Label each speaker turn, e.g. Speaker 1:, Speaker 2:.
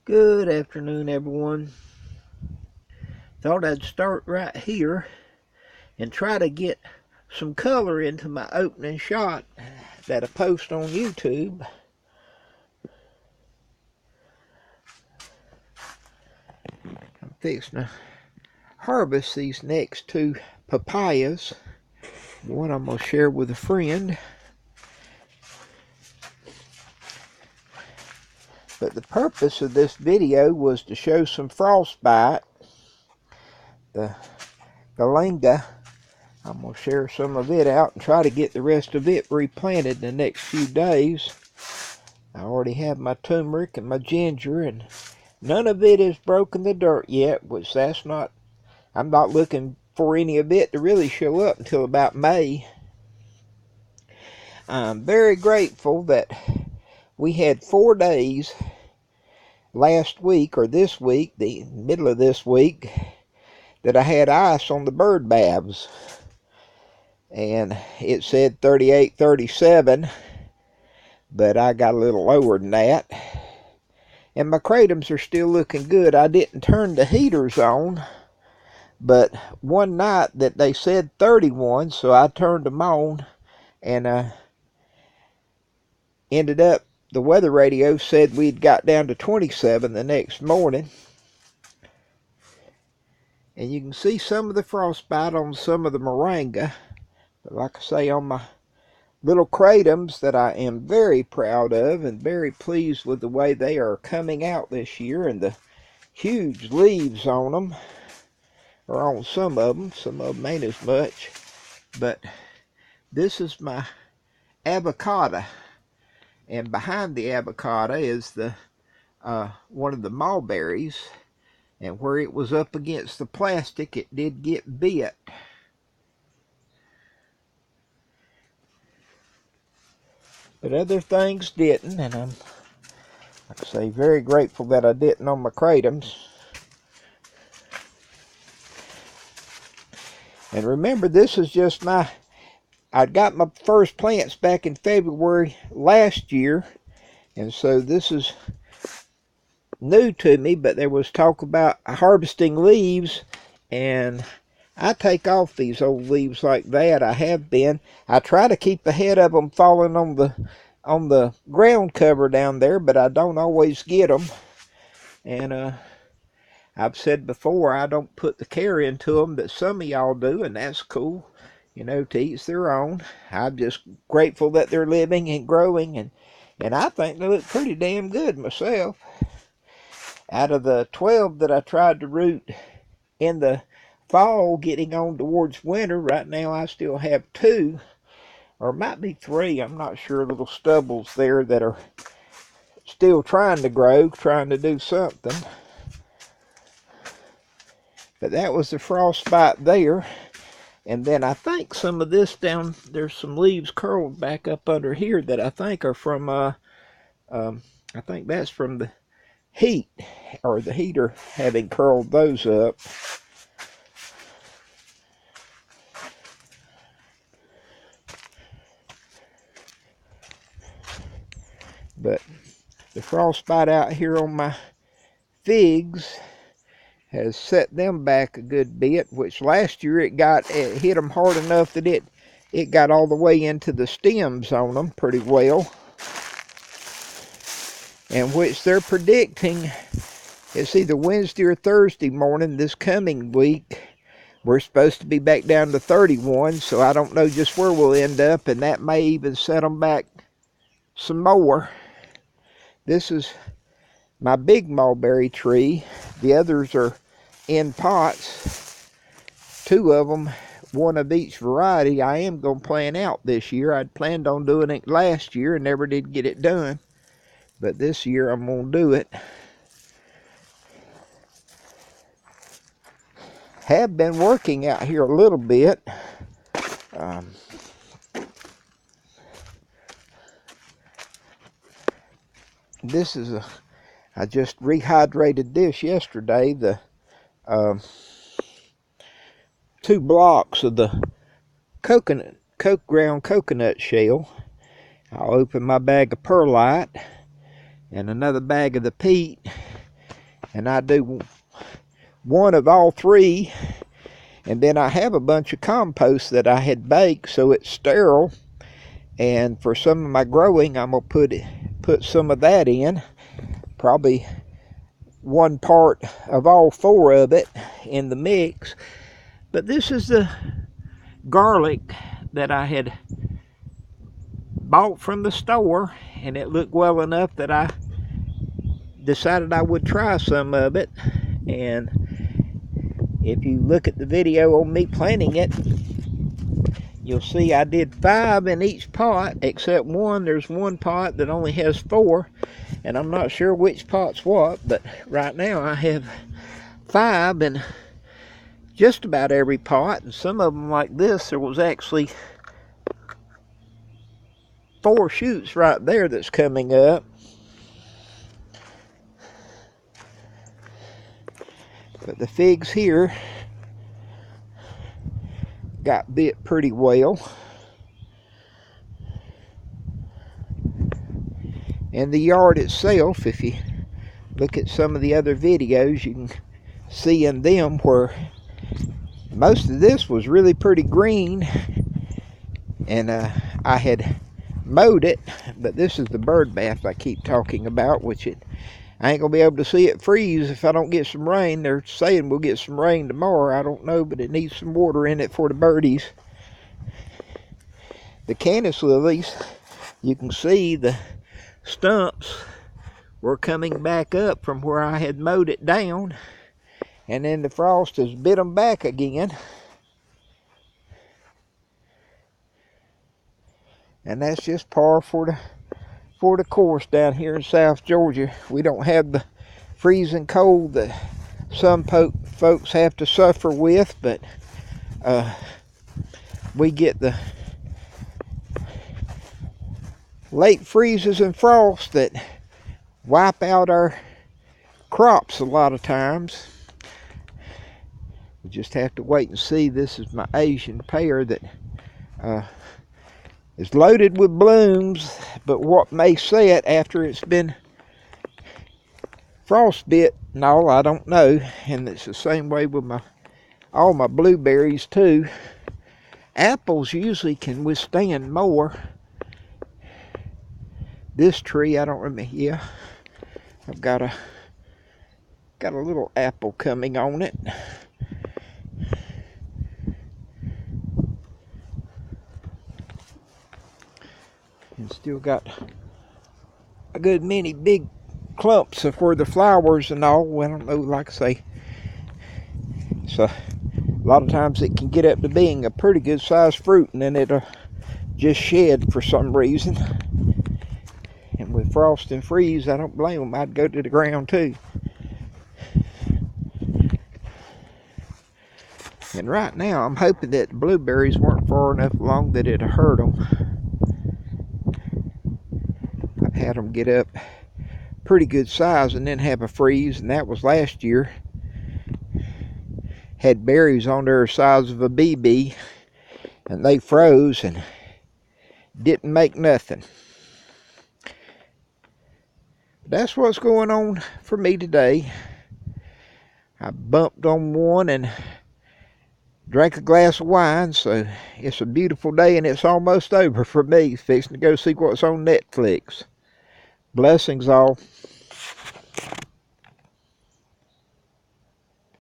Speaker 1: Good afternoon, everyone. Thought I'd start right here and try to get some color into my opening shot that I post on YouTube. I'm fixing to harvest these next two papayas. One I'm going to share with a friend. But the purpose of this video was to show some frostbite. The galinga, I'm going to share some of it out and try to get the rest of it replanted in the next few days. I already have my turmeric and my ginger, and none of it has broken the dirt yet, which I'm not looking for any of it to really show up until about May. I'm very grateful that we had 4 days last week, or this week, the middle of this week, that I had ice on the bird baths. And it said 38, 37, but I got a little lower than that. And my kratom's are still looking good. I didn't turn the heaters on, but one night that they said 31, so I turned them on, and ended up, the weather radio said we'd got down to 27 the next morning. And you can see some of the frostbite on some of the moringa. But like I say, on my little kratoms that I am very proud of and very pleased with the way they are coming out this year, and the huge leaves on them, or on some of them ain't as much. But this is my avocado, and behind the avocado is the one of the mulberries, and where it was up against the plastic, it did get bit. But other things didn't, and I'm, like I say, very grateful that I didn't on my kratoms. And remember, this is just I got my first plants back in February last year, and so this is new to me, but there was talk about harvesting leaves, and I take off these old leaves like that. I have been. I try to keep ahead of them falling on the ground cover down there, but I don't always get them. And I've said before, I don't put the care into them that some of y'all do, and that's cool. You know, to each their own. I'm just grateful that they're living and growing, and I think they look pretty damn good myself. Out of the 12 that I tried to root in the fall, getting on towards winter, right now I still have 2, or it might be 3, I'm not sure, little stubbles there that are still trying to grow, trying to do something. But that was the frostbite there. And then I think some of this down, there's some leaves curled back up under here that I think are from, I think that's from the heat, or the heater having curled those up. But the frostbite out here on my figs has set them back a good bit, which last year it hit them hard enough that it got all the way into the stems on them pretty well. And which they're predicting, it's either Wednesday or Thursday morning this coming week, we're supposed to be back down to 31, so I don't know just where we'll end up, and that may even set them back some more. This is my big mulberry tree. The others are in pots. 2 of them, one of each variety, I am going to plant out this year. I'd planned on doing it last year and never did get it done. But this year I'm going to do it. Have been working out here a little bit. This is I just rehydrated this yesterday. The 2 blocks of the ground coconut shell. I'll open my bag of perlite and another bag of the peat, And I do one of all three. And then I have a bunch of compost that I had baked so it's sterile. And for some of my growing, I'm going to put some of that in. Probably 1 part of all 4 of it in the mix. But this is the garlic that I had bought from the store, and it looked well enough that I decided I would try some of it. And if you look at the video on me planting it, you'll see I did 5 in each pot except one. There's one pot that only has 4, and I'm not sure which pot's what, but right now I have 5 in just about every pot. And some of them, like this, there was actually 4 shoots right there that's coming up. But the figs here got bit pretty well. And the yard itself, if you look at some of the other videos, you can see in them where most of this was really pretty green. And I had mowed it, but this is the bird bath I keep talking about, which I ain't gonna be able to see it freeze if I don't get some rain. They're saying we'll get some rain tomorrow. I don't know, but it needs some water in it for the birdies. The canis lilies, you can see the stumps were coming back up from where I had mowed it down, and then the frost has bit them back again. And that's just par for the course down here in South Georgia. We don't have the freezing cold that some folks have to suffer with, but we get the late freezes and frost that wipe out our crops a lot of times. We just have to wait and see. This is my Asian pear that is loaded with blooms, but what may set after it's been frostbit and all, I don't know. And it's the same way with all my blueberries too. Apples usually can withstand more. This tree, I don't remember. Yeah, I've got a little apple coming on it. And still got a good many big clumps of where the flowers and all, I don't know, like I say. So a lot of times it can get up to being a pretty good sized fruit, and then it'll just shed for some reason. And with frost and freeze, I don't blame them. I'd go to the ground too. And right now I'm hoping that the blueberries weren't far enough along that it'd hurt them. Had them get up pretty good size and then have a freeze, and that was last year. Had berries on there the size of a BB, and they froze and didn't make nothing. That's what's going on for me today. I bumped on one and drank a glass of wine, so it's a beautiful day, and it's almost over for me. Fixing to go see what's on Netflix. Blessings all.